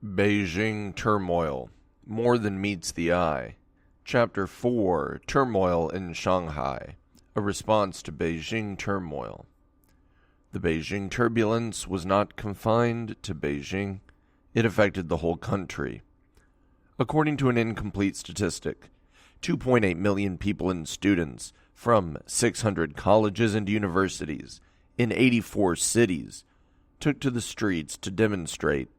Beijing Turmoil, More Than Meets the Eye. Chapter 4, Turmoil in Shanghai, a response to Beijing turmoil. The Beijing turbulence was not confined to Beijing. It affected the whole country. According to an incomplete statistic, 2.8 million people and students from 600 colleges and universities in 84 cities took to the streets to demonstrate.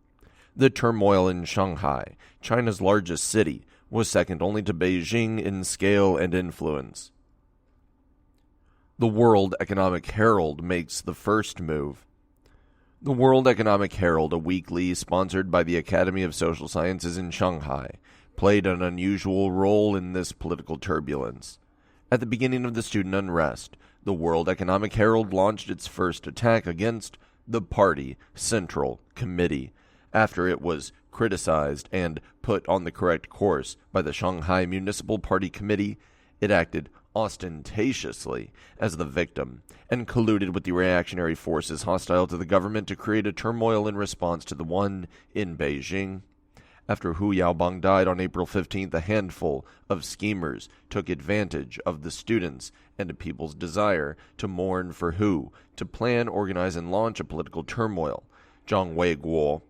The turmoil in Shanghai, China's largest city, was second only to Beijing in scale and influence. The World Economic Herald makes the first move. The World Economic Herald, a weekly sponsored by the Academy of Social Sciences in Shanghai, played an unusual role in this political turbulence. At the beginning of the student unrest, the World Economic Herald launched its first attack against the Party Central Committee, after it was criticized and put on the correct course by the Shanghai Municipal Party Committee. It acted ostentatiously as the victim and colluded with the reactionary forces hostile to the government to create a turmoil in response to the one in Beijing. After Hu Yaobang died on April 15th, a handful of schemers took advantage of the students' and the people's desire to mourn for Hu, to plan, organize, and launch a political turmoil. Zhang Weiguo,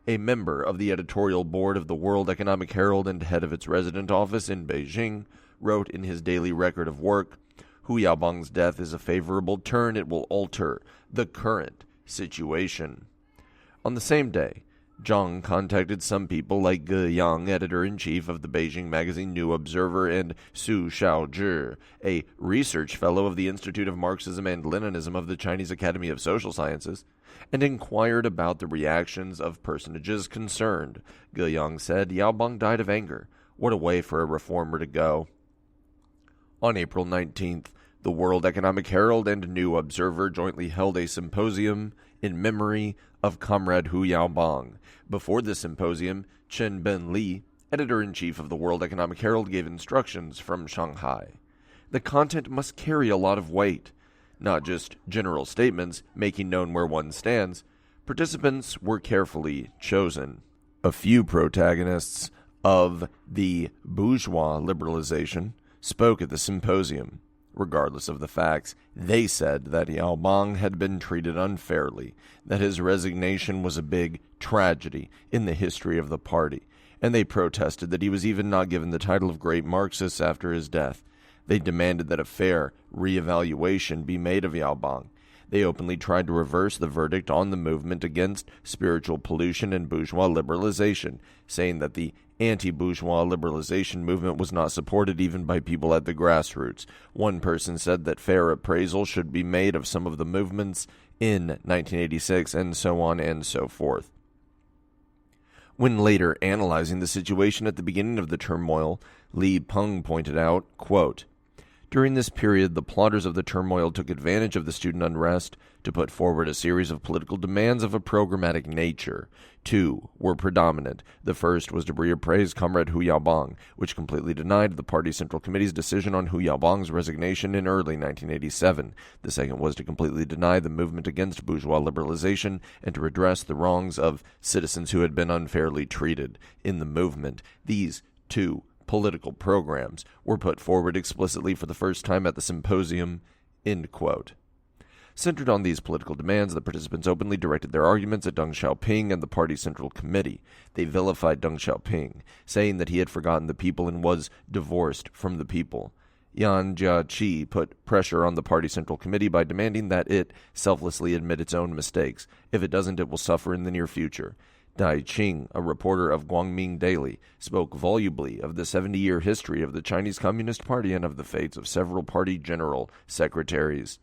a member of the editorial board of the World Economic Herald and head of its resident office in Beijing, wrote in his daily record of work, "Hu Yaobang's death is a favorable turn. It will alter the current situation." On the same day, Zhang contacted some people like Ge Yang, editor-in-chief of the Beijing magazine New Observer, and Su Shaozhi, a research fellow of the Institute of Marxism and Leninism of the Chinese Academy of Social Sciences, and inquired about the reactions of personages concerned. Ge Yang said, "Yaobang died of anger. What a way for a reformer to go." On April 19th, the World Economic Herald and New Observer jointly held a symposium in memory of Comrade Hu Yaobang. Before the symposium, Chen Ben-li, editor-in-chief of the World Economic Herald, gave instructions from Shanghai. The content must carry a lot of weight, not just general statements making known where one stands. Participants were carefully chosen. A few protagonists of the bourgeois liberalization spoke at the symposium. Regardless of the facts, they said that Yaobang had been treated unfairly, that his resignation was a big tragedy in the history of the party, and they protested that he was even not given the title of great Marxist after his death. They demanded that a fair re-evaluation be made of Yaobang. They openly tried to reverse the verdict on the movement against spiritual pollution and bourgeois liberalization, saying that the anti-bourgeois liberalization movement was not supported even by people at the grassroots. One person said that fair appraisal should be made of some of the movements in 1986, and so on and so forth. When later analyzing the situation at the beginning of the turmoil, Li Peng pointed out, quote, "During this period, the plotters of the turmoil took advantage of the student unrest to put forward a series of political demands of a programmatic nature. Two were predominant. The first was to reappraise Comrade Hu Yaobang, which completely denied the Party Central Committee's decision on Hu Yaobang's resignation in early 1987. The second was to completely deny the movement against bourgeois liberalization and to redress the wrongs of citizens who had been unfairly treated in the movement. These two political programs were put forward explicitly for the first time at the symposium." End quote. Centered on these political demands, the participants openly directed their arguments at Deng Xiaoping and the Party Central Committee. They vilified Deng Xiaoping, saying that he had forgotten the people and was divorced from the people. Yan Jieqi put pressure on the Party Central Committee by demanding that it selflessly admit its own mistakes. If it doesn't, it will suffer in the near future. Dai Qing, a reporter of Guangming Daily, spoke volubly of the 70-year history of the Chinese Communist Party and of the fates of several party general secretaries.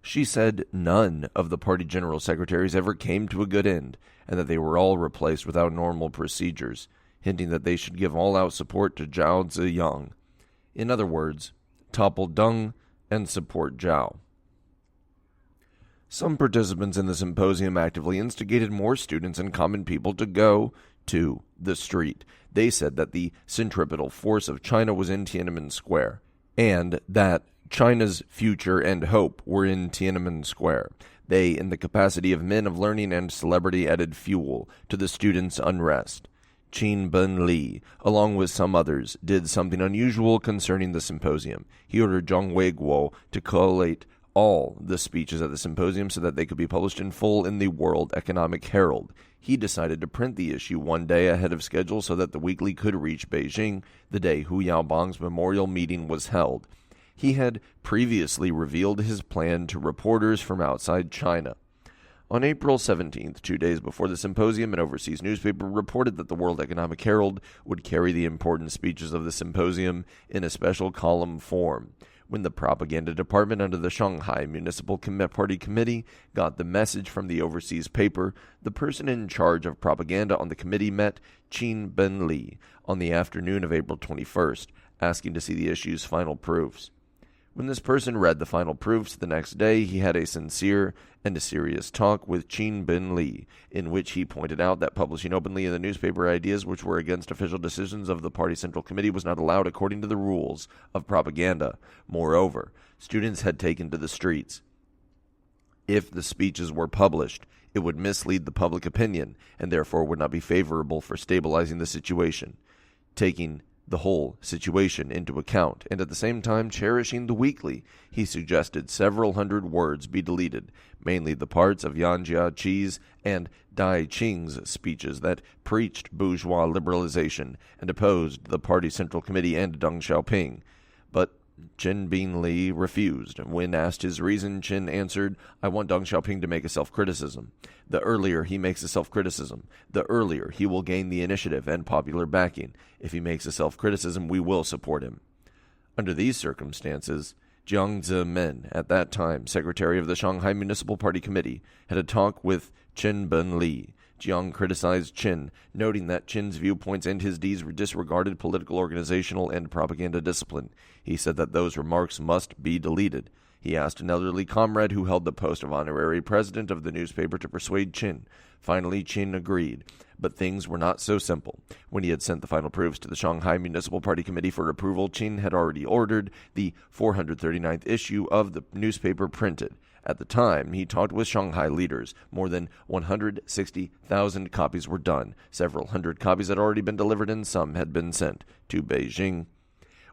She said none of the party general secretaries ever came to a good end, and that they were all replaced without normal procedures, hinting that they should give all-out support to Zhao Ziyang. In other words, topple Deng and support Zhao. Some participants in the symposium actively instigated more students and common people to go to the street. They said that the centripetal force of China was in Tiananmen Square, and that China's future and hope were in Tiananmen Square. They, in the capacity of men of learning and celebrity, added fuel to the students' unrest. Qin Ben Li, along with some others, did something unusual concerning the symposium. He ordered Zhang Weiguo to collate all the speeches at the symposium so that they could be published in full in the World Economic Herald. He decided to print the issue one day ahead of schedule so that the weekly could reach Beijing the day Hu Yaobang's memorial meeting was held. He had previously revealed his plan to reporters from outside China. On April 17th, 2 days before the symposium, an overseas newspaper reported that the World Economic Herald would carry the important speeches of the symposium in a special column form. When the propaganda department under the Shanghai Municipal Party Committee got the message from the overseas paper, the person in charge of propaganda on the committee met Qin Ben Li on the afternoon of April 21st, asking to see the issue's final proofs. When this person read the final proofs the next day, he had a sincere and a serious talk with Qin Ben Li, in which he pointed out that publishing openly in the newspaper ideas which were against official decisions of the Party Central Committee was not allowed according to the rules of propaganda. Moreover, students had taken to the streets. If the speeches were published, it would mislead the public opinion, and therefore would not be favorable for stabilizing the situation. Taking the whole situation into account, and at the same time cherishing the weekly, he suggested several hundred words be deleted, mainly the parts of Yan Jiaqi's and Dai Qing's speeches that preached bourgeois liberalization and opposed the Party Central Committee and Deng Xiaoping. But Qin Ben Li refused. When asked his reason, Qin answered, "I want Deng Xiaoping to make a self-criticism. The earlier he makes a self-criticism, the earlier he will gain the initiative and popular backing. If he makes a self-criticism, we will support him." Under these circumstances, Jiang Zemin, at that time secretary of the Shanghai Municipal Party Committee, had a talk with Qin Ben Li. Jiang criticized Qin, noting that Qin's viewpoints and his deeds disregarded political, organizational, and propaganda discipline. He said that those remarks must be deleted. He asked an elderly comrade who held the post of honorary president of the newspaper to persuade Qin. Finally, Qin agreed. But things were not so simple. When he had sent the final proofs to the Shanghai Municipal Party Committee for approval, Qin had already ordered the 439th issue of the newspaper printed. At the time, he talked with Shanghai leaders. More than 160,000 copies were done. Several hundred copies had already been delivered, and some had been sent to Beijing.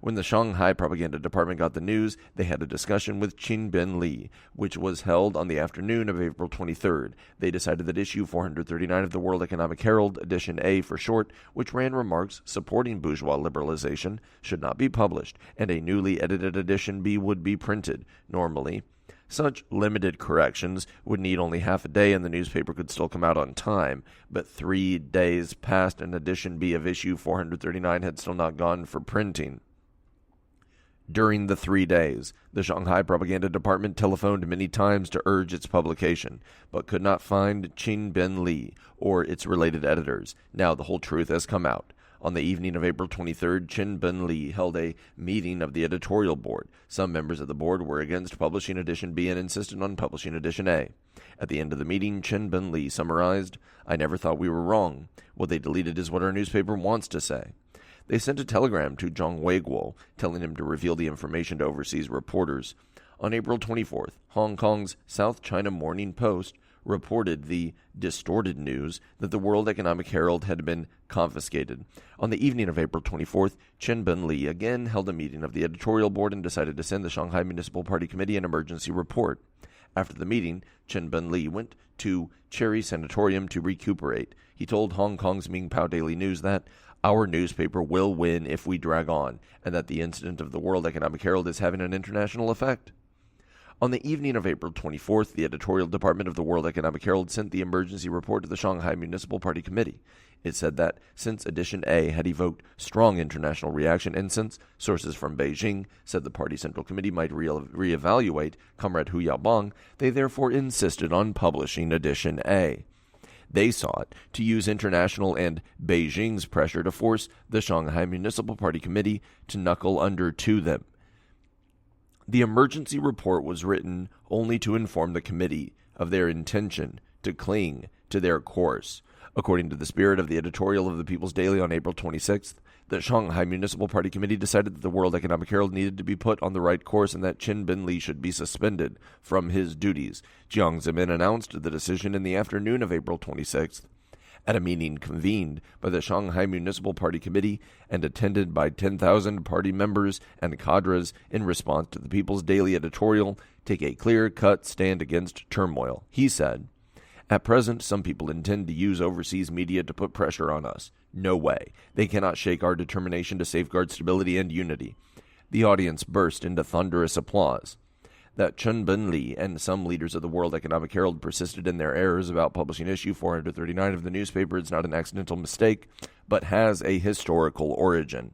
When the Shanghai Propaganda Department got the news, they had a discussion with Qin Ben Li, which was held on the afternoon of April 23rd. They decided that issue 439 of the World Economic Herald, edition A for short, which ran remarks supporting bourgeois liberalization, should not be published, and a newly edited edition B would be printed. Normally, such limited corrections would need only half a day and the newspaper could still come out on time, but 3 days passed and edition B of issue 439 had still not gone for printing. During the 3 days, the Shanghai Propaganda Department telephoned many times to urge its publication, but could not find Qin Ben Li or its related editors. Now the whole truth has come out. On the evening of April 23rd, Qin Ben Li held a meeting of the editorial board. Some members of the board were against publishing edition B and insisted on publishing edition A. At the end of the meeting, Qin Ben Li summarized, "I never thought we were wrong. What they deleted is what our newspaper wants to say." They sent a telegram to Zhang Weiguo, telling him to reveal the information to overseas reporters. On April 24th, Hong Kong's South China Morning Post reported the distorted news that the World Economic Herald had been confiscated. On the evening of April 24th, Qin Ben Li again held a meeting of the editorial board and decided to send the Shanghai Municipal Party Committee an emergency report. After the meeting, Qin Ben Li went to Cherry Sanatorium to recuperate. He told Hong Kong's Mingpao Daily News that our newspaper will win if we drag on, and that the incident of the World Economic Herald is having an international effect. On the evening of April 24th, the editorial department of the World Economic Herald sent the emergency report to the Shanghai Municipal Party Committee. It said that since edition A had evoked strong international reaction, and since sources from Beijing said the Party Central Committee might reevaluate Comrade Hu Yaobang, they therefore insisted on publishing edition A. They sought to use international and Beijing's pressure to force the Shanghai Municipal Party Committee to knuckle under to them. The emergency report was written only to inform the committee of their intention to cling to their course. According to the spirit of the editorial of the People's Daily on April 26th, The Shanghai Municipal Party Committee decided that the World Economic Herald needed to be put on the right course and that Qin Binli should be suspended from his duties. Jiang Zemin announced the decision in the afternoon of April 26th. At a meeting convened by the Shanghai Municipal Party Committee and attended by 10,000 party members and cadres in response to the People's Daily editorial, "Take a clear-cut stand against turmoil," he said. "At present, some people intend to use overseas media to put pressure on us. No way. They cannot shake our determination to safeguard stability and unity." The audience burst into thunderous applause. That Qin Binli and some leaders of the World Economic Herald persisted in their errors about publishing issue 439 of the newspaper is not an accidental mistake, but has a historical origin.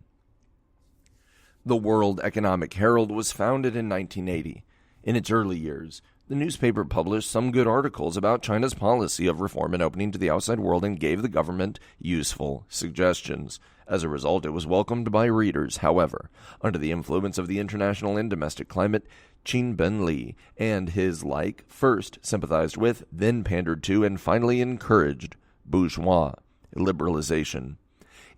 The World Economic Herald was founded in 1980. In its early years, the newspaper published some good articles about China's policy of reform and opening to the outside world and gave the government useful suggestions. As a result, it was welcomed by readers. However, under the influence of the international and domestic climate, Qin Binli and his like first sympathized with, then pandered to, and finally encouraged bourgeois liberalization.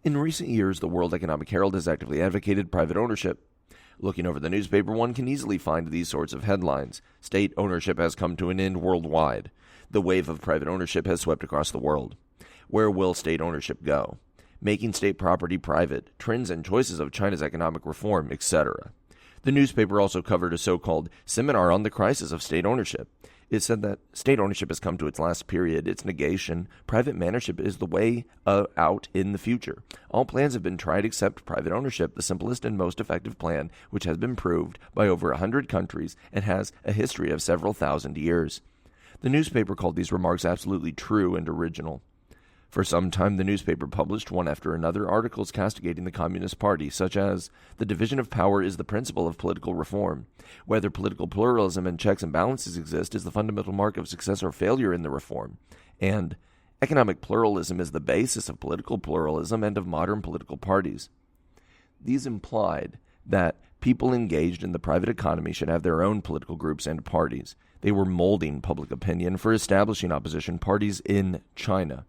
In recent years, the World Economic Herald has actively advocated private ownership. Looking over the newspaper, one can easily find these sorts of headlines. State ownership has come to an end worldwide. The wave of private ownership has swept across the world. Where will state ownership go? Making state property private, trends and choices of China's economic reform, etc. The newspaper also covered a so-called seminar on the crisis of state ownership. It said that state ownership has come to its last period, its negation. Private management is the way out in the future. All plans have been tried except private ownership, the simplest and most effective plan, which has been proved by over 100 countries and has a history of several thousand years. The newspaper called these remarks absolutely true and original. For some time, the newspaper published, one after another, articles castigating the Communist Party, such as, "The division of power is the principle of political reform. Whether political pluralism and checks and balances exist is the fundamental mark of success or failure in the reform," and "Economic pluralism is the basis of political pluralism and of modern political parties." These implied that people engaged in the private economy should have their own political groups and parties. They were molding public opinion for establishing opposition parties in China.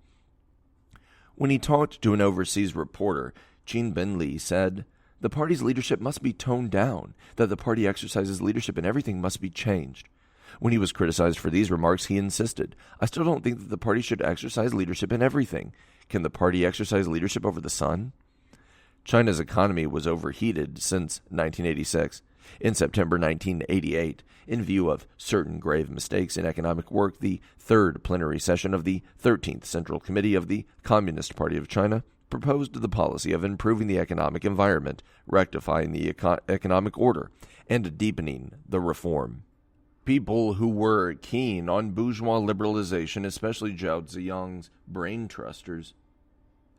When he talked to an overseas reporter, Qin Binli said, "The party's leadership must be toned down, that the party exercises leadership and everything must be changed." When he was criticized for these remarks, he insisted, "I still don't think that the party should exercise leadership in everything. Can the party exercise leadership over the sun?" China's economy was overheated since 1986. In September 1988, in view of certain grave mistakes in economic work, the third plenary session of the 13th Central Committee of the Communist Party of China proposed the policy of improving the economic environment, rectifying the economic order, and deepening the reform. People who were keen on bourgeois liberalization, especially Zhao Ziyang's brain trusters,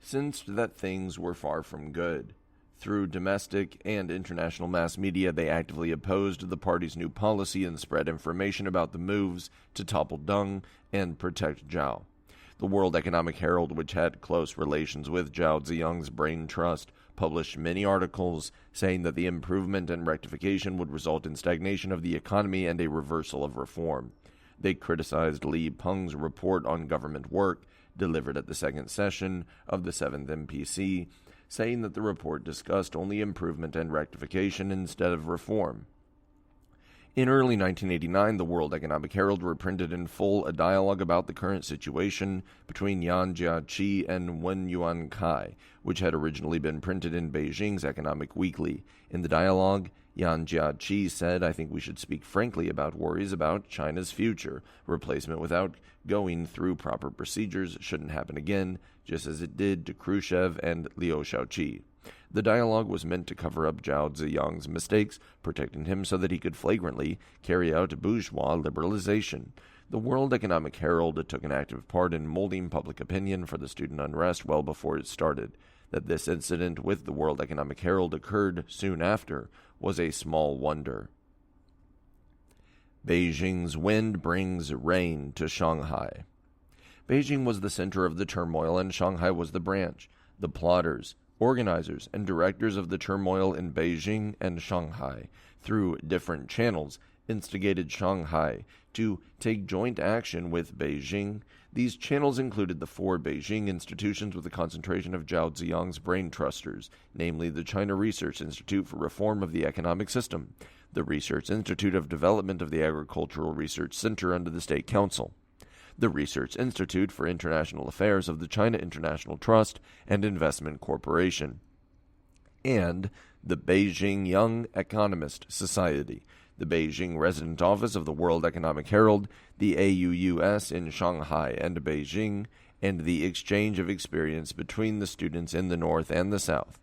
sensed that things were far from good. Through domestic and international mass media, they actively opposed the party's new policy and spread information about the moves to topple Deng and protect Zhao. The World Economic Herald, which had close relations with Zhao Ziyang's brain trust, published many articles saying that the improvement and rectification would result in stagnation of the economy and a reversal of reform. They criticized Li Peng's report on government work, delivered at the second session of the 7th MPC, saying that the report discussed only improvement and rectification instead of reform. In early 1989, the World Economic Herald reprinted in full a dialogue about the current situation between Yan Jieqi and Wen Yuankai, which had originally been printed in Beijing's Economic Weekly. In the dialogue, Yan Jieqi said, "I think we should speak frankly about worries about China's future. Replacement without going through proper procedures shouldn't happen again, just as it did to Khrushchev and Liu Shaoqi." The dialogue was meant to cover up Zhao Ziyang's mistakes, protecting him so that he could flagrantly carry out bourgeois liberalization. The World Economic Herald took an active part in molding public opinion for the student unrest well before it started. That this incident with the World Economic Herald occurred soon after was a small wonder. Beijing's wind brings rain to Shanghai. Beijing was the center of the turmoil, and Shanghai was the branch. The plotters, organizers, and directors of the turmoil in Beijing and Shanghai, through different channels, instigated Shanghai to take joint action with Beijing. These channels included the 4 Beijing institutions with a concentration of Zhao Ziyang's brain trusters, namely the China Research Institute for Reform of the Economic System, the Research Institute of Development of the Agricultural Research Center under the State Council, the Research Institute for International Affairs of the China International Trust and Investment Corporation, and the Beijing Young Economist Society, the Beijing Resident Office of the World Economic Herald, the AUUS in Shanghai and Beijing, and the exchange of experience between the students in the North and the South.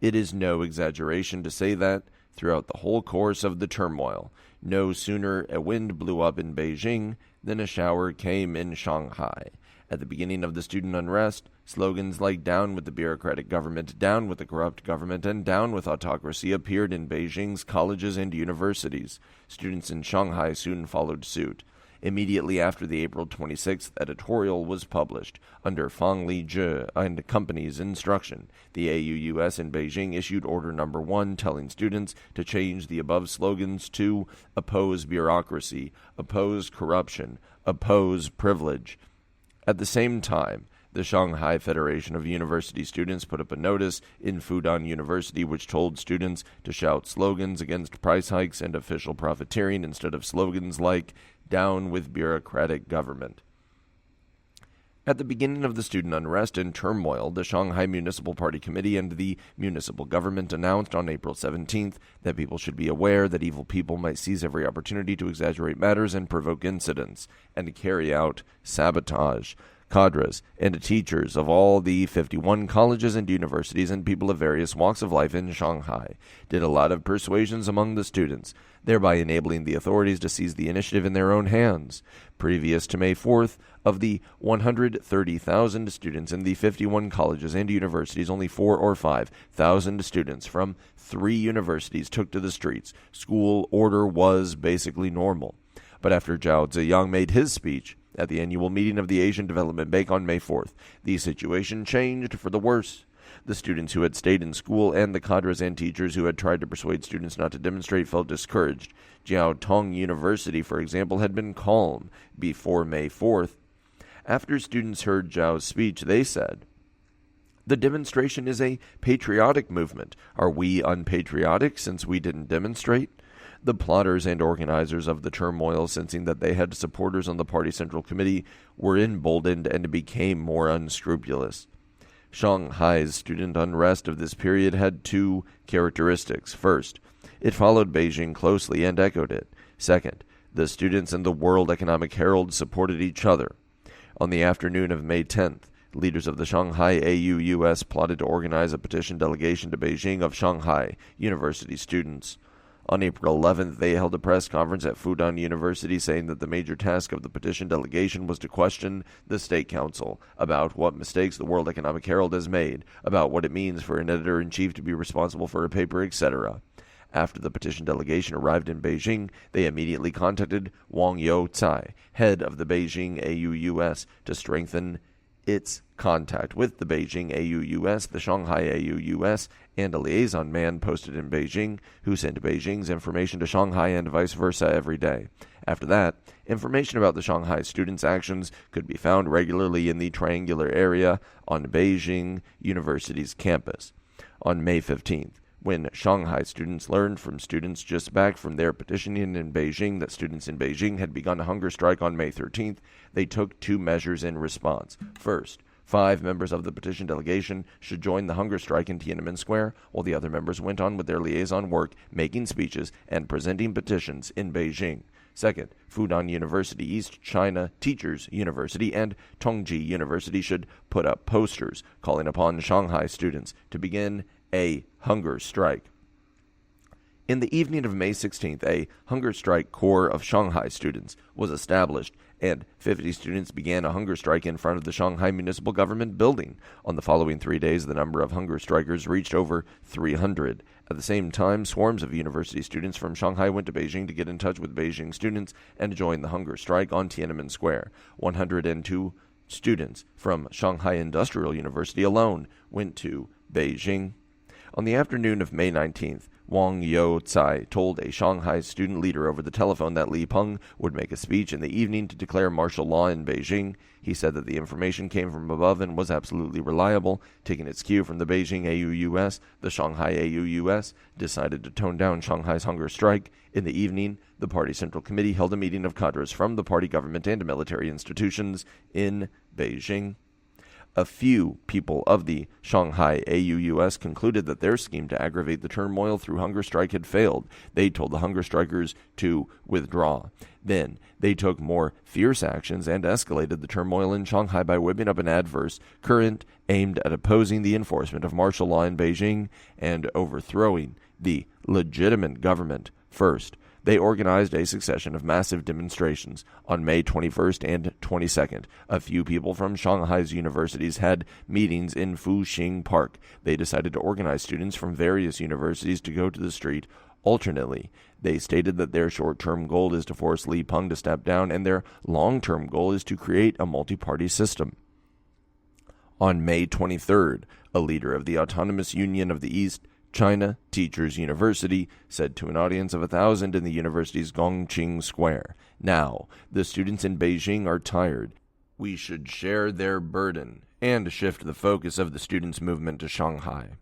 It is no exaggeration to say that, throughout the whole course of the turmoil, no sooner a wind blew up in Beijing than a shower came in Shanghai. At the beginning of the student unrest, slogans like "down with the bureaucratic government," "down with the corrupt government," and "down with autocracy" appeared in Beijing's colleges and universities. Students in Shanghai soon followed suit. Immediately after the April 26th editorial was published, under Fang Lizhi and company's instruction, the AUUS in Beijing issued Order No. 1 telling students to change the above slogans to "oppose bureaucracy," "oppose corruption," "oppose privilege." At the same time, the Shanghai Federation of University Students put up a notice in Fudan University which told students to shout slogans against price hikes and official profiteering instead of slogans like "down with bureaucratic government." At the beginning of the student unrest and turmoil, the Shanghai Municipal Party Committee and the municipal government announced on April 17th that people should be aware that evil people might seize every opportunity to exaggerate matters and provoke incidents, and carry out sabotage. Cadres and teachers of all the 51 colleges and universities and people of various walks of life in Shanghai did a lot of persuasions among the students, thereby enabling the authorities to seize the initiative in their own hands. Previous to May 4th, of the 130,000 students in the 51 colleges and universities, only 4,000 or 5,000 students from 3 universities took to the streets. School order was basically normal. But after Zhao Ziyang made his speech at the annual meeting of the Asian Development Bank on May 4th, the situation changed for the worse. The students who had stayed in school and the cadres and teachers who had tried to persuade students not to demonstrate felt discouraged. Jiaotong University, for example, had been calm before May 4th. After students heard Zhao's speech, they said, "The demonstration is a patriotic movement. Are we unpatriotic since we didn't demonstrate?" The plotters and organizers of the turmoil, sensing that they had supporters on the party central committee, were emboldened and became more unscrupulous. Shanghai's student unrest of this period had 2 characteristics. First, it followed Beijing closely and echoed it. Second, the students and the World Economic Herald supported each other. On the afternoon of May 10th, leaders of the Shanghai AUUS plotted to organize a petition delegation to Beijing of Shanghai University students. On April 11th, they held a press conference at Fudan University saying that the major task of the petition delegation was to question the State Council about what mistakes the World Economic Herald has made, about what it means for an editor-in-chief to be responsible for a paper, etc. After the petition delegation arrived in Beijing, they immediately contacted Wang Youcai, head of the Beijing AUUS, to strengthen its contact with the Beijing AUUS, the Shanghai AUUS, and a liaison man posted in Beijing who sent Beijing's information to Shanghai and vice versa every day. After that, information about the Shanghai students' actions could be found regularly in the triangular area on Beijing University's campus. On May 15th, when Shanghai students learned from students just back from their petitioning in Beijing that students in Beijing had begun a hunger strike on May 13th, they took 2 measures in response. First, 5 members of the petition delegation should join the hunger strike in Tiananmen Square, while the other members went on with their liaison work, making speeches and presenting petitions in Beijing. Second, Fudan University, East China Teachers University, and Tongji University should put up posters calling upon Shanghai students to begin a hunger strike. In the evening of May 16th, a hunger strike corps of Shanghai students was established, and 50 students began a hunger strike in front of the Shanghai Municipal Government building. On the following 3 days, the number of hunger strikers reached over 300. At the same time, swarms of university students from Shanghai went to Beijing to get in touch with Beijing students and join the hunger strike on Tiananmen Square. 102 students from Shanghai Industrial University alone went to Beijing. On the afternoon of May 19th, Wang Youcai told a Shanghai student leader over the telephone that Li Peng would make a speech in the evening to declare martial law in Beijing. He said that the information came from above and was absolutely reliable. Taking its cue from the Beijing AUUS, the Shanghai AUUS decided to tone down Shanghai's hunger strike. In the evening, the party central committee held a meeting of cadres from the party government and military institutions in Beijing. A few people of the Shanghai AUUS concluded that their scheme to aggravate the turmoil through hunger strike had failed. They told the hunger strikers to withdraw. Then they took more fierce actions and escalated the turmoil in Shanghai by whipping up an adverse current aimed at opposing the enforcement of martial law in Beijing and overthrowing the legitimate government first. They organized a succession of massive demonstrations on May 21st and 22nd. A few people from Shanghai's universities had meetings in Fuxing Park. They decided to organize students from various universities to go to the street alternately. They stated that their short-term goal is to force Li Peng to step down, and their long-term goal is to create a multi-party system. On May 23rd, a leader of the Autonomous Union of the East China Teachers University said to an audience of 1,000 in the university's Gongqing Square, "Now, the students in Beijing are tired. We should share their burden and shift the focus of the students' movement to Shanghai."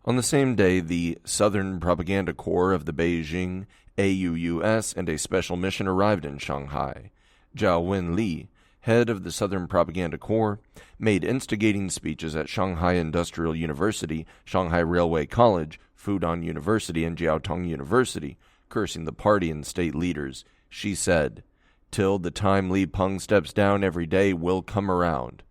On the same day, the Southern Propaganda Corps of the Beijing AUUS and a special mission arrived in Shanghai. Zhao Wenli, head of the Southern Propaganda Corps, made instigating speeches at Shanghai Industrial University, Shanghai Railway College, Fudan University, and Jiaotong University, cursing the party and state leaders. She said, "Till the time Li Peng steps down, every day will come around.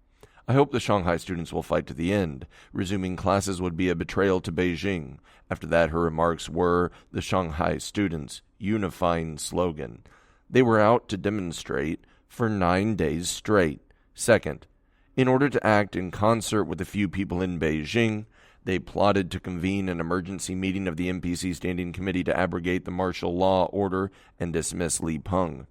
I hope the Shanghai students will fight to the end. Resuming classes would be a betrayal to Beijing." After that, her remarks were the Shanghai students' unifying slogan. They were out to demonstrate for 9 days straight. Second, in order to act in concert with a few people in Beijing, they plotted to convene an emergency meeting of the NPC Standing Committee to abrogate the martial law order and dismiss Li Peng.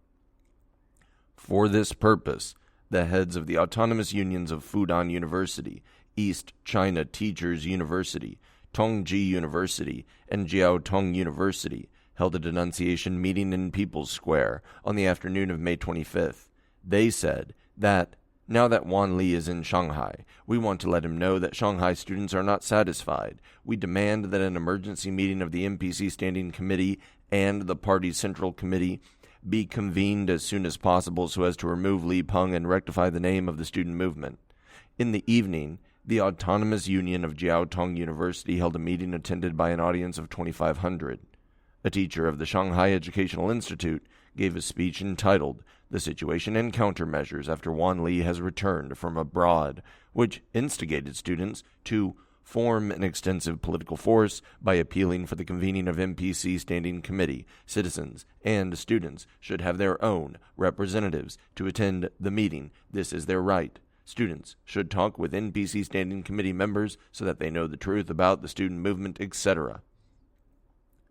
For this purpose, the heads of the autonomous unions of Fudan University, East China Teachers University, Tongji University, and Jiaotong University held a denunciation meeting in People's Square on the afternoon of May 25th. They said that, now that Wan Li is in Shanghai, we want to let him know that Shanghai students are not satisfied. We demand that an emergency meeting of the NPC Standing Committee and the party's Central Committee be convened as soon as possible so as to remove Li Peng and rectify the name of the student movement. In the evening, the Autonomous Union of Jiaotong University held a meeting attended by an audience of 2,500. A teacher of the Shanghai Educational Institute gave a speech entitled "The Situation and Countermeasures After Wan Li Has Returned from Abroad," which instigated students to form an extensive political force by appealing for the convening of NPC Standing Committee. Citizens and students should have their own representatives to attend the meeting. This is their right. Students should talk with NPC Standing Committee members so that they know the truth about the student movement, etc.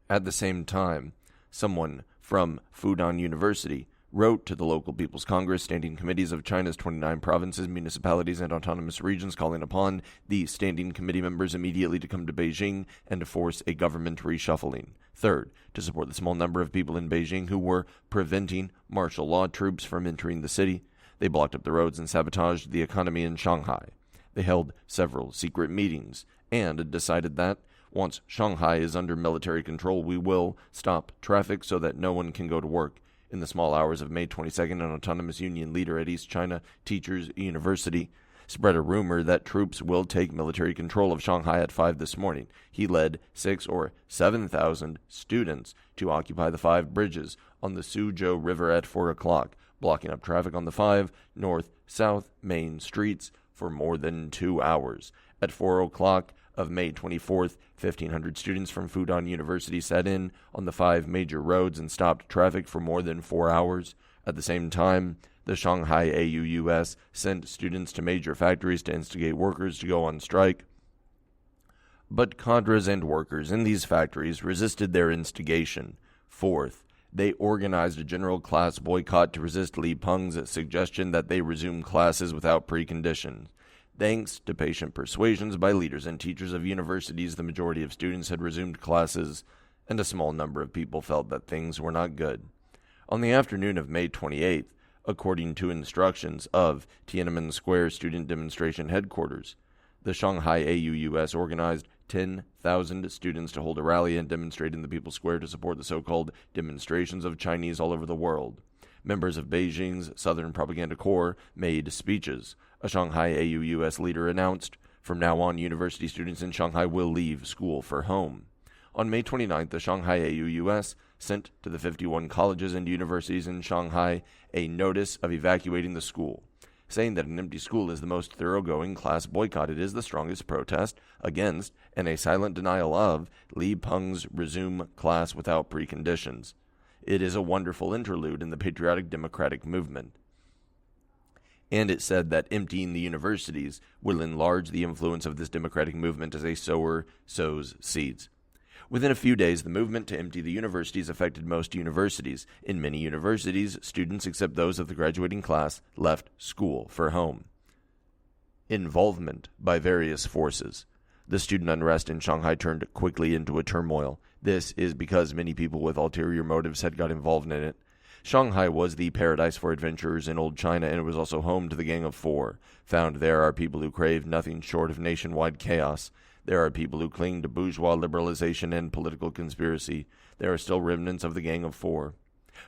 At the same time, someone from Fudan University wrote to the local People's Congress standing committees of China's 29 provinces, municipalities, and autonomous regions, calling upon the standing committee members immediately to come to Beijing and to force a government reshuffling. Third, to support the small number of people in Beijing who were preventing martial law troops from entering the city. They blocked up the roads and sabotaged the economy in Shanghai. They held several secret meetings and decided that once Shanghai is under military control, we will stop traffic so that no one can go to work. In the small hours of May 22nd, an autonomous union leader at East China Teachers University spread a rumor that troops will take military control of Shanghai at 5 this morning. He led 6,000 or 7,000 students to occupy the 5 bridges on the Suzhou River at 4 o'clock, blocking up traffic on the 5 north-south main streets for more than 2 hours. At 4 o'clock of May 24th, 1,500 students from Fudan University sat in on the 5 major roads and stopped traffic for more than 4 hours. At the same time, the Shanghai AUUS sent students to major factories to instigate workers to go on strike. But cadres and workers in these factories resisted their instigation. Fourth, they organized a general class boycott to resist Li Peng's suggestion that they resume classes without preconditions. Thanks to patient persuasions by leaders and teachers of universities, the majority of students had resumed classes, and a small number of people felt that things were not good. On the afternoon of May 28th, according to instructions of Tiananmen Square Student Demonstration Headquarters, the Shanghai AUUS organized 10,000 students to hold a rally and demonstrate in the People's Square to support the so-called demonstrations of Chinese all over the world. Members of Beijing's Southern Propaganda Corps made speeches. A Shanghai AUUS leader announced, "From now on, university students in Shanghai will leave school for home." On May 29th, the Shanghai AUUS sent to the 51 colleges and universities in Shanghai a notice of evacuating the school, saying that an empty school is the most thoroughgoing class boycott. It is the strongest protest against and a silent denial of Li Peng's resume class without preconditions. It is a wonderful interlude in the patriotic democratic movement. And it said that emptying the universities will enlarge the influence of this democratic movement as a sower sows seeds. Within a few days, the movement to empty the universities affected most universities. In many universities, students, except those of the graduating class, left school for home. Involvement by various forces. The student unrest in Shanghai turned quickly into a turmoil. This is because many people with ulterior motives had got involved in it. Shanghai was the paradise for adventurers in old China, and it was also home to the Gang of Four. Found there are people who crave nothing short of nationwide chaos. There are people who cling to bourgeois liberalization and political conspiracy. There are still remnants of the Gang of Four.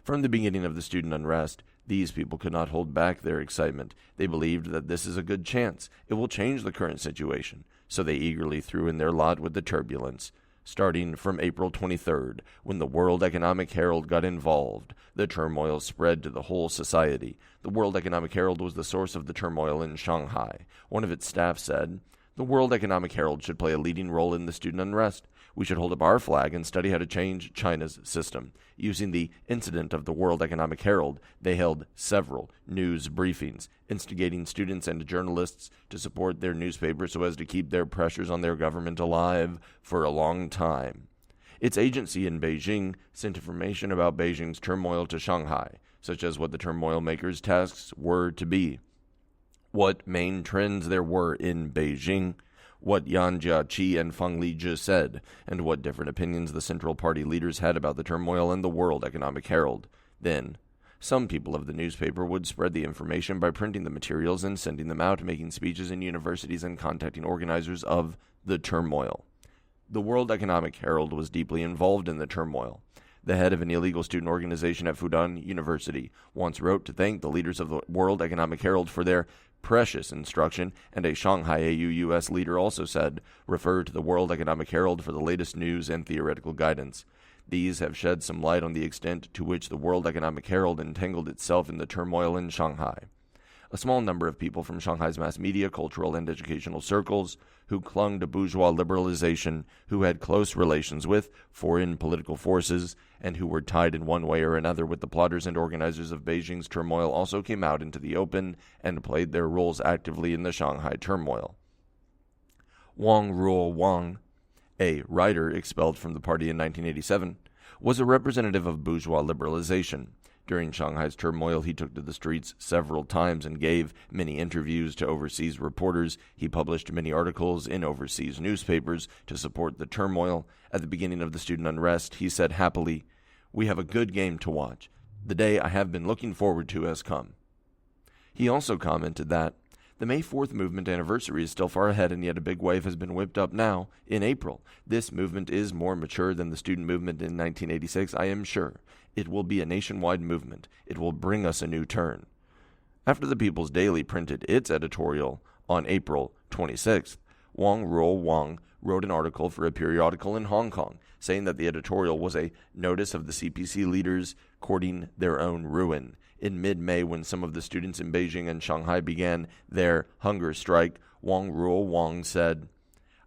From the beginning of the student unrest, these people could not hold back their excitement. They believed that this is a good chance. It will change the current situation. So they eagerly threw in their lot with the turbulence. Starting from April 23rd, when the World Economic Herald got involved, the turmoil spread to the whole society. The World Economic Herald was the source of the turmoil in Shanghai. One of its staff said, "The World Economic Herald should play a leading role in the student unrest. We should hold up our flag and study how to change China's system." Using the incident of the World Economic Herald, they held several news briefings, instigating students and journalists to support their newspaper so as to keep their pressures on their government alive for a long time. Its agency in Beijing sent information about Beijing's turmoil to Shanghai, such as what the turmoil makers' tasks were to be, what main trends there were in Beijing, what Yan Jieqi and Feng Lizhi said, and what different opinions the Central Party leaders had about the turmoil in the World Economic Herald. Then, some people of the newspaper would spread the information by printing the materials and sending them out, making speeches in universities and contacting organizers of the turmoil. The World Economic Herald was deeply involved in the turmoil. The head of an illegal student organization at Fudan University once wrote to thank the leaders of the World Economic Herald for their precious instruction, and a Shanghai AUUS leader also said, "Refer to the World Economic Herald for the latest news and theoretical guidance." These have shed some light on the extent to which the World Economic Herald entangled itself in the turmoil in Shanghai. A small number of people from Shanghai's mass media, cultural, and educational circles who clung to bourgeois liberalization, who had close relations with foreign political forces, and who were tied in one way or another with the plotters and organizers of Beijing's turmoil also came out into the open and played their roles actively in the Shanghai turmoil. Wang Ruowang, a writer expelled from the party in 1987, was a representative of bourgeois liberalization. During Shanghai's turmoil, he took to the streets several times and gave many interviews to overseas reporters. He published many articles in overseas newspapers to support the turmoil. At the beginning of the student unrest, he said happily, "We have a good game to watch. The day I have been looking forward to has come." He also commented that the May 4th movement anniversary is still far ahead, and yet a big wave has been whipped up now in April. This movement is more mature than the student movement in 1986, I am sure. It will be a nationwide movement. It will bring us a new turn. After the People's Daily printed its editorial on April 26th, Wang Ruowang wrote an article for a periodical in Hong Kong, saying that the editorial was a notice of the CPC leaders courting their own ruin. In mid-May, when some of the students in Beijing and Shanghai began their hunger strike, Wang Ruowang said,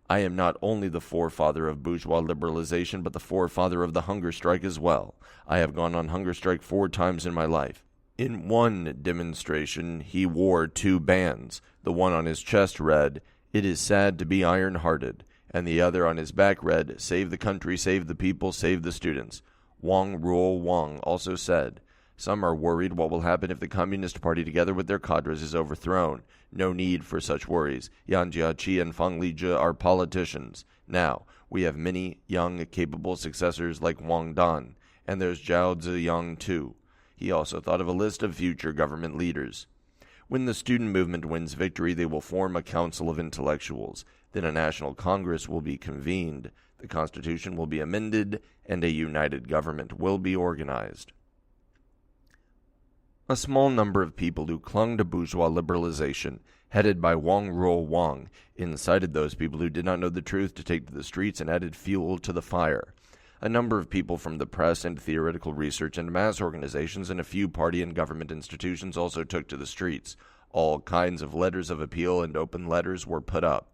"I am not only the forefather of bourgeois liberalization, but the forefather of the hunger strike as well. I have gone on hunger strike 4 times in my life." In one demonstration, he wore 2 bands. The one on his chest read, "It is sad to be iron-hearted," and the other on his back read, "Save the country, save the people, save the students." Wang Ruowang also said, Some are worried what will happen if the Communist Party, together with their cadres, is overthrown. No need for such worries. Yan Jiaqi and Fang Lizhi are politicians. Now, we have many young, capable successors like Wang Dan, and there's Zhao Ziyang too. He also thought of a list of future government leaders. When the student movement wins victory, they will form a council of intellectuals. Then a national congress will be convened. The constitution will be amended, and a united government will be organized. A small number of people who clung to bourgeois liberalization, headed by Wang Ruo Wang, incited those people who did not know the truth to take to the streets and added fuel to the fire. A number of people from the press and theoretical research and mass organizations and a few party and government institutions also took to the streets. All kinds of letters of appeal and open letters were put up.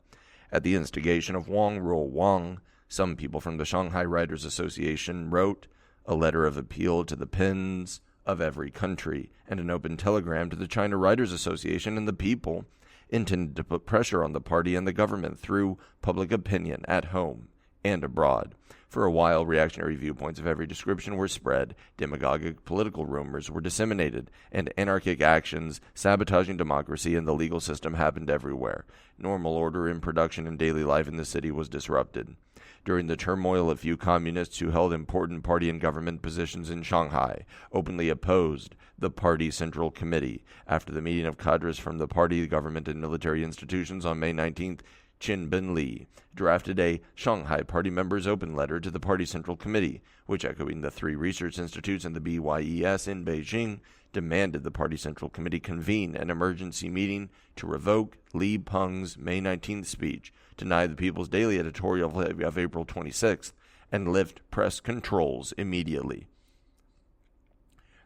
At the instigation of Wang Ruo Wang, some people from the Shanghai Writers Association wrote a letter of appeal to the pens of every country and an open telegram to the China Writers Association and the people, intended to put pressure on the party and the government through public opinion at home and abroad. For a while, reactionary viewpoints of every description were spread, demagogic political rumors were disseminated, and anarchic actions sabotaging democracy and the legal system happened everywhere. Normal order in production and daily life in the city was disrupted. During the turmoil, a few communists who held important party and government positions in Shanghai openly opposed the party central committee. After the meeting of cadres from the party, government, and military institutions on May 19th, Qin Binli drafted a Shanghai Party members' open letter to the Party Central Committee, which, echoing the three research institutes and the BYES in Beijing, demanded the Party Central Committee convene an emergency meeting to revoke Li Peng's May 19th speech, deny the People's Daily editorial of April 26th, and lift press controls immediately.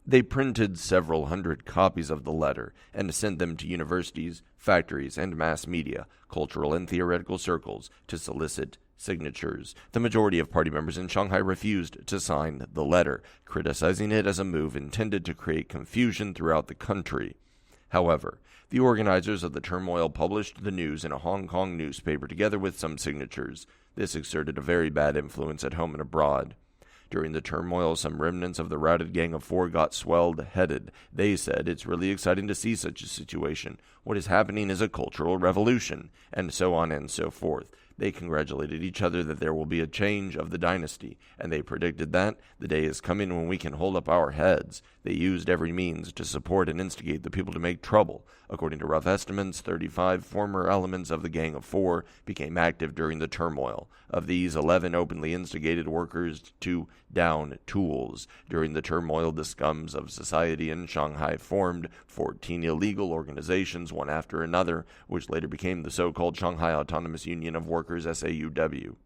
They printed several hundred copies of the letter and sent them to universities, factories, and mass media, cultural and theoretical circles, to solicit signatures. The majority of party members in Shanghai refused to sign the letter, criticizing it as a move intended to create confusion throughout the country. However, the organizers of the turmoil published the news in a Hong Kong newspaper together with some signatures. This exerted a very bad influence at home and abroad. During the turmoil, some remnants of the routed Gang of Four got swelled-headed. They said, "It's really exciting to see such a situation. What is happening is a cultural revolution," and so on and so forth. They congratulated each other that there will be a change of the dynasty, and they predicted that the day is coming when we can hold up our heads. They used every means to support and instigate the people to make trouble. According to rough estimates, 35 former elements of the Gang of Four became active during the turmoil. Of these, 11 openly instigated workers to down tools. During the turmoil, the scums of society in Shanghai formed 14 illegal organizations, one after another, which later became the so-called Shanghai Autonomous Union of Workers, SAUW.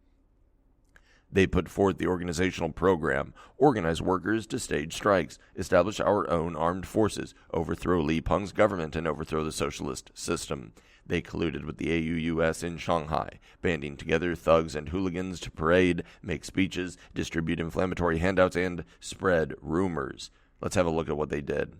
They put forth the organizational program, organize workers to stage strikes, establish our own armed forces, overthrow Li Peng's government, and overthrow the socialist system. They colluded with the AUUS in Shanghai, banding together thugs and hooligans to parade, make speeches, distribute inflammatory handouts, and spread rumors. Let's have a look at what they did.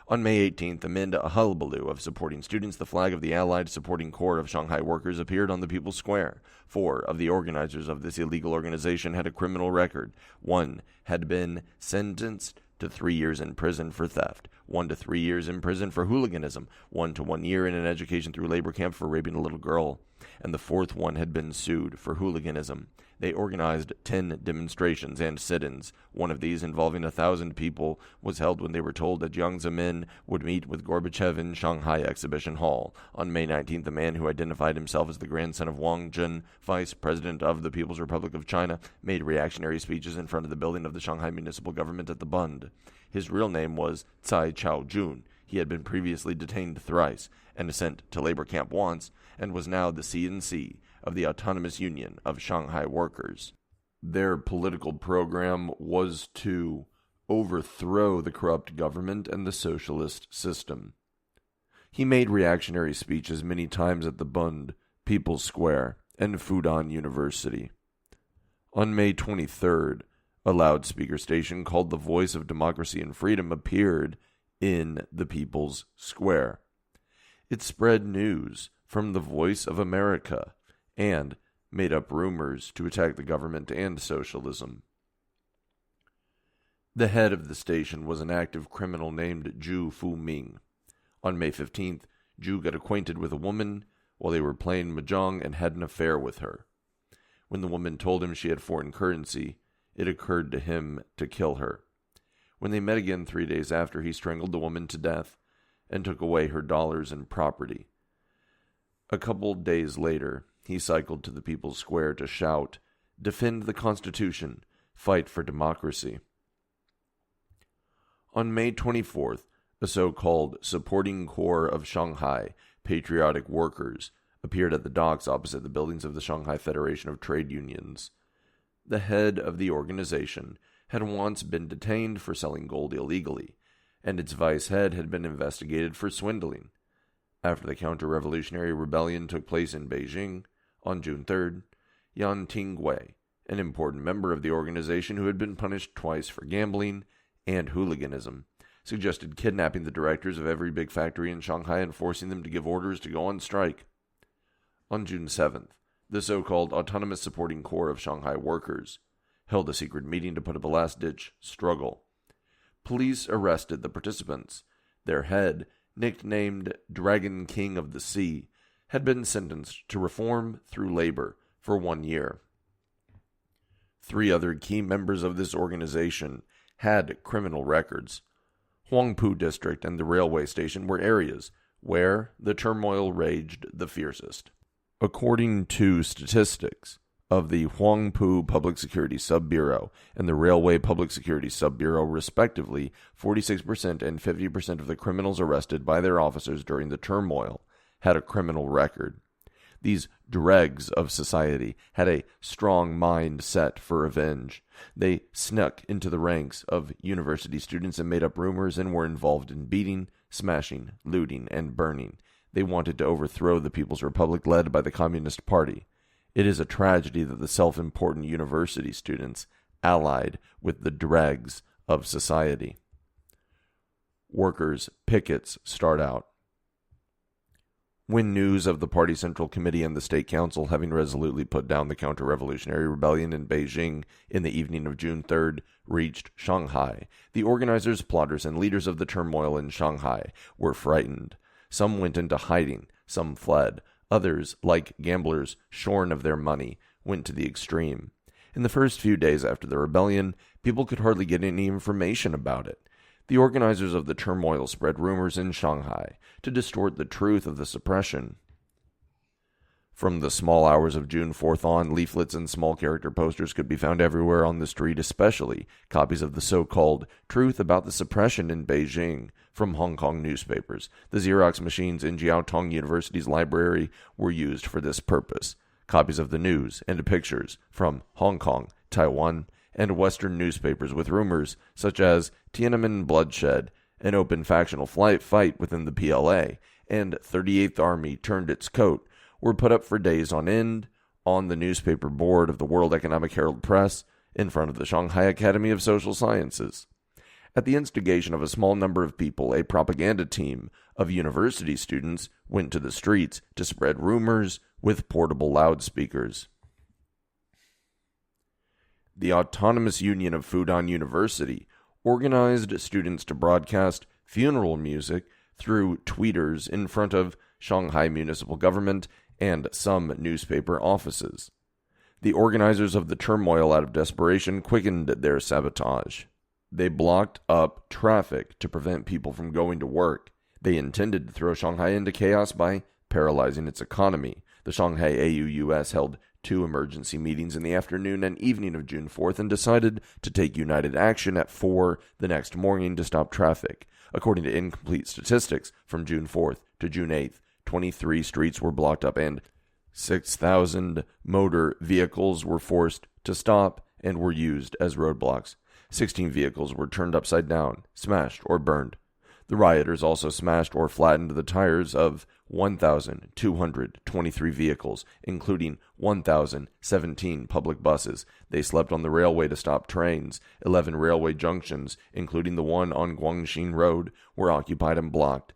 On May 18th, amid a hullabaloo of supporting students, the flag of the Allied Supporting Corps of Shanghai Workers appeared on the People's Square. 4 of the organizers of this illegal organization had a criminal record. 1 had been sentenced to 3 years in prison for theft, 1 to 3 years in prison for hooliganism, 1 to 1 year in an education through labor camp for raping a little girl, and the 4th one had been sued for hooliganism. They organized 10 demonstrations and sit-ins. One of these, involving 1,000 people, was held when they were told that Jiang Zemin would meet with Gorbachev in Shanghai Exhibition Hall. On May 19th, a man who identified himself as the grandson of Wang Jun, vice president of the People's Republic of China, made reactionary speeches in front of the building of the Shanghai municipal government at the Bund. His real name was Cai Chao-jun. He had been previously detained thrice and sent to labor camp once, and was now the CNC of the Autonomous Union of Shanghai Workers. Their political program was to overthrow the corrupt government and the socialist system. He made reactionary speeches many times at the Bund, People's Square, and Fudan University. On May 23rd, a loudspeaker station called The Voice of Democracy and Freedom appeared in the People's Square. It spread news from the Voice of America and made up rumors to attack the government and socialism. The head of the station was an active criminal named Zhu Fuming. On May 15th, Zhu got acquainted with a woman while they were playing mahjong and had an affair with her. When the woman told him she had foreign currency, it occurred to him to kill her. When they met again 3 days after, he strangled the woman to death and took away her dollars and property. A couple days later, he cycled to the People's Square to shout, "Defend the Constitution, fight for democracy." On May 24th, a so-called Supporting Corps of Shanghai Patriotic Workers appeared at the docks opposite the buildings of the Shanghai Federation of Trade Unions. The head of the organization had once been detained for selling gold illegally, and its vice head had been investigated for swindling. After the counter-revolutionary rebellion took place in Beijing on June 3rd, Yan Tingwei, an important member of the organization who had been punished twice for gambling and hooliganism, suggested kidnapping the directors of every big factory in Shanghai and forcing them to give orders to go on strike. On June 7th, the so-called Autonomous Supporting Corps of Shanghai Workers held a secret meeting to put up a last-ditch struggle. Police arrested the participants. Their head, nicknamed Dragon King of the Sea, had been sentenced to reform through labor for 1 year. 3 other key members of this organization had criminal records. Huangpu District and the railway station were areas where the turmoil raged the fiercest. According to statistics of the Huangpu Public Security Sub-Bureau and the Railway Public Security Sub-Bureau, respectively, 46% and 50% of the criminals arrested by their officers during the turmoil had a criminal record. These dregs of society had a strong mind set for revenge. They snuck into the ranks of university students and made up rumors and were involved in beating, smashing, looting, and burning. They wanted to overthrow the People's Republic led by the Communist Party. It is a tragedy that the self-important university students allied with the dregs of society. Workers' pickets start out. When news of the Party Central Committee and the State Council having resolutely put down the counter-revolutionary rebellion in Beijing in the evening of June 3rd reached Shanghai, the organizers, plotters, and leaders of the turmoil in Shanghai were frightened. Some went into hiding, some fled. Others, like gamblers shorn of their money, went to the extreme. In the first few days after the rebellion, people could hardly get any information about it. The organizers of the turmoil spread rumors in Shanghai to distort the truth of the suppression. From the small hours of June 4th on, leaflets and small character posters could be found everywhere on the street, especially copies of the so-called Truth About the Suppression in Beijing from Hong Kong newspapers. The Xerox machines in Jiaotong University's library were used for this purpose. Copies of the news and pictures from Hong Kong, Taiwan, and Western newspapers with rumors such as Tiananmen bloodshed, an open factional fight within the PLA, and 38th Army turned its coat, were put up for days on end on the newspaper board of the World Economic Herald Press in front of the Shanghai Academy of Social Sciences. At the instigation of a small number of people, a propaganda team of university students went to the streets to spread rumors with portable loudspeakers. The Autonomous Union of Fudan University organized students to broadcast funeral music through tweeters in front of Shanghai municipal government and some newspaper offices. The organizers of the turmoil, out of desperation, quickened their sabotage. They blocked up traffic to prevent people from going to work. They intended to throw Shanghai into chaos by paralyzing its economy. The Shanghai AUUS held 2 emergency meetings in the afternoon and evening of June 4th and decided to take united action at 4 the next morning to stop traffic. According to incomplete statistics, from June 4th to June 8th, 23 streets were blocked up and 6,000 motor vehicles were forced to stop and were used as roadblocks. 16 vehicles were turned upside down, smashed, or burned. The rioters also smashed or flattened the tires of 1,223 vehicles, including 1,017 public buses. They slept on the railway to stop trains. 11 railway junctions, including the one on Guangxin Road, were occupied and blocked.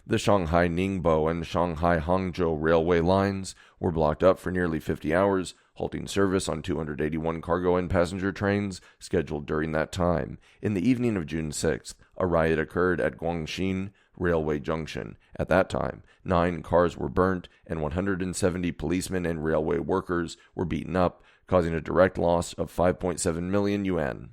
The Shanghai Ningbo and Shanghai Hangzhou railway lines were blocked up for nearly 50 hours, halting service on 281 cargo and passenger trains scheduled during that time. In the evening of June 6th, a riot occurred at Guangxin Railway Junction. At that time, 9 cars were burnt and 170 policemen and railway workers were beaten up, causing a direct loss of 5.7 million yuan.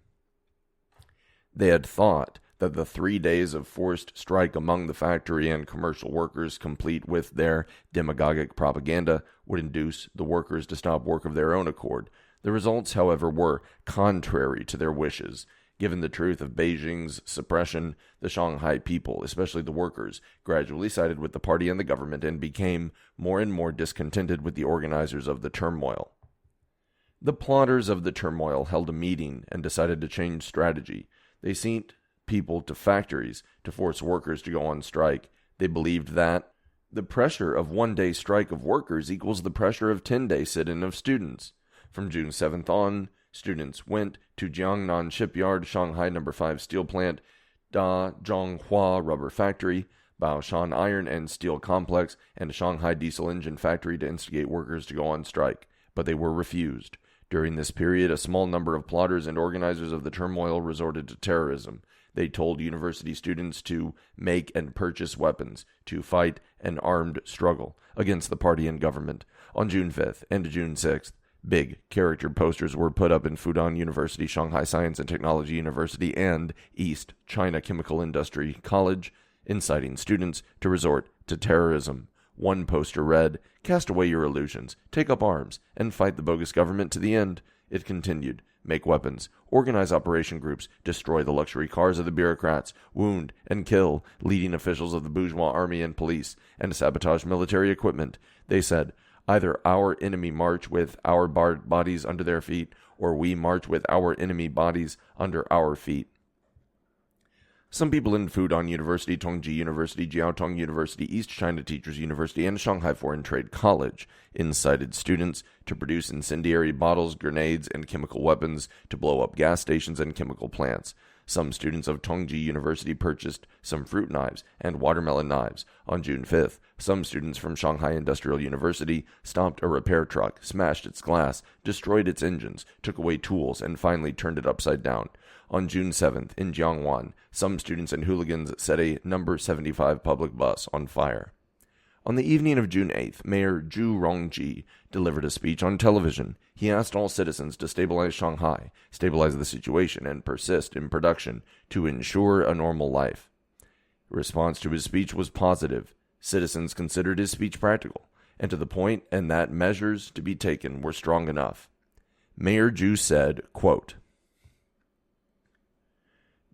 They had thought that the 3 days of forced strike among the factory and commercial workers, complete with their demagogic propaganda, would induce the workers to stop work of their own accord. The results, however, were contrary to their wishes. Given the truth of Beijing's suppression, the Shanghai people, especially the workers, gradually sided with the party and the government and became more and more discontented with the organizers of the turmoil. The plotters of the turmoil held a meeting and decided to change strategy. They sent people to factories to force workers to go on strike. They believed that the pressure of one-day strike of workers equals the pressure of 10-day sit-in of students. From June 7th on, students went to Jiangnan Shipyard, Shanghai No. 5 Steel Plant, Da Zhonghua Rubber Factory, Baoshan Iron and Steel Complex, and Shanghai Diesel Engine Factory to instigate workers to go on strike, but they were refused. During this period, a small number of plotters and organizers of the turmoil resorted to terrorism. They told university students to make and purchase weapons to fight an armed struggle against the party and government. On June 5th and June 6th, big character posters were put up in Fudan University, Shanghai Science and Technology University, and East China Chemical Industry College, inciting students to resort to terrorism. One poster read, "Cast away your illusions, take up arms, and fight the bogus government to the end." It continued, "Make weapons, organize operation groups, destroy the luxury cars of the bureaucrats, wound and kill leading officials of the bourgeois army and police, and sabotage military equipment." They said, "Either our enemy march with our bodies under their feet, or we march with our enemy bodies under our feet." Some people in Fudan University, Tongji University, Jiaotong University, East China Teachers University, and Shanghai Foreign Trade College incited students to produce incendiary bottles, grenades, and chemical weapons to blow up gas stations and chemical plants. Some students of Tongji University purchased some fruit knives and watermelon knives. On June 5th, some students from Shanghai Industrial University stopped a repair truck, smashed its glass, destroyed its engines, took away tools, and finally turned it upside down. On June 7th, in Jiangwan, some students and hooligans set a number 75 public bus on fire. On the evening of June 8th, Mayor Zhu Rongji delivered a speech on television. He asked all citizens to stabilize Shanghai, stabilize the situation, and persist in production to ensure a normal life. The response to his speech was positive. Citizens considered his speech practical and to the point, and that measures to be taken were strong enough. Mayor Zhu said, quote,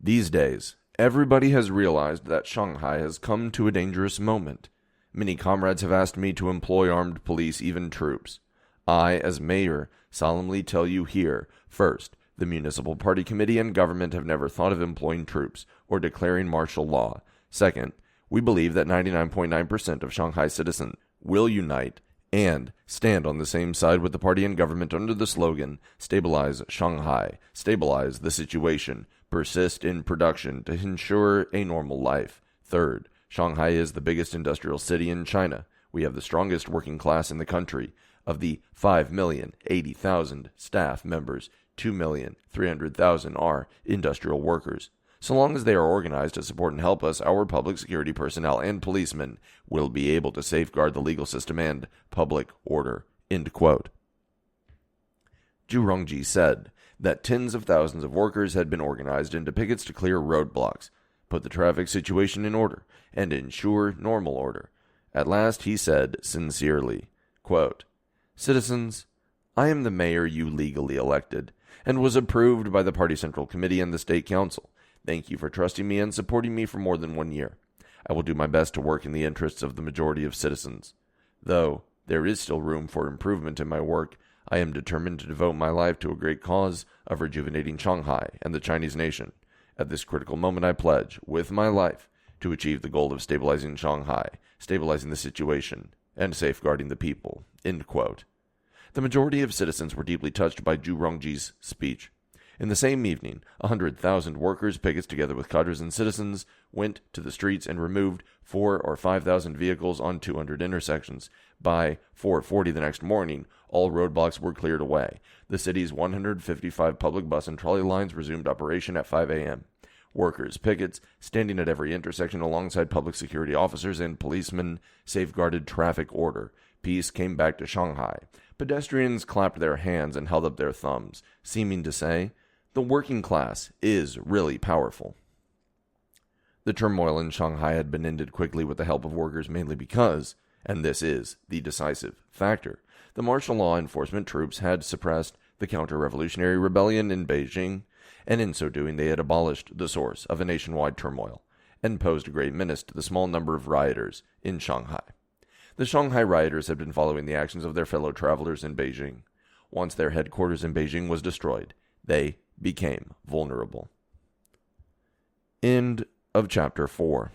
"These days, everybody has realized that Shanghai has come to a dangerous moment. Many comrades have asked me to employ armed police, even troops. I, as mayor, solemnly tell you here, first, the municipal party committee and government have never thought of employing troops or declaring martial law. Second, we believe that 99.9% of Shanghai citizens will unite and stand on the same side with the party and government under the slogan, stabilize Shanghai, stabilize the situation, persist in production to ensure a normal life. Third, Shanghai is the biggest industrial city in China. We have the strongest working class in the country. Of the 5,080,000 staff members, 2,300,000 are industrial workers. So long as they are organized to support and help us, our public security personnel and policemen will be able to safeguard the legal system and public order." End quote. Zhu Rongji said that tens of thousands of workers had been organized into pickets to clear roadblocks, put the traffic situation in order, and ensure normal order. At last he said sincerely, quote, "Citizens, I am the mayor you legally elected, and was approved by the Party Central Committee and the State Council. Thank you for trusting me and supporting me for more than 1 year. I will do my best to work in the interests of the majority of citizens. Though there is still room for improvement in my work, I am determined to devote my life to a great cause of rejuvenating Shanghai and the Chinese nation. At this critical moment, I pledge, with my life, to achieve the goal of stabilizing Shanghai, stabilizing the situation, and safeguarding the people." End quote. The majority of citizens were deeply touched by Zhu Rongji's speech. In the same evening, 100,000 workers, pickets together with cadres and citizens, went to the streets and removed 4,000 or 5,000 vehicles on 200 intersections. By 4:40 the next morning, all roadblocks were cleared away. The city's 155 public bus and trolley lines resumed operation at 5 a.m. Workers' pickets, standing at every intersection alongside public security officers and policemen, safeguarded traffic order. Peace came back to Shanghai. Pedestrians clapped their hands and held up their thumbs, seeming to say, "The working class is really powerful." The turmoil in Shanghai had been ended quickly with the help of workers, mainly because, and this is the decisive factor, the martial law enforcement troops had suppressed the counter-revolutionary rebellion in Beijing, and in so doing they had abolished the source of a nationwide turmoil and posed a great menace to the small number of rioters in Shanghai. The Shanghai rioters had been following the actions of their fellow travelers in Beijing. Once their headquarters in Beijing was destroyed, they became vulnerable. End of chapter 4.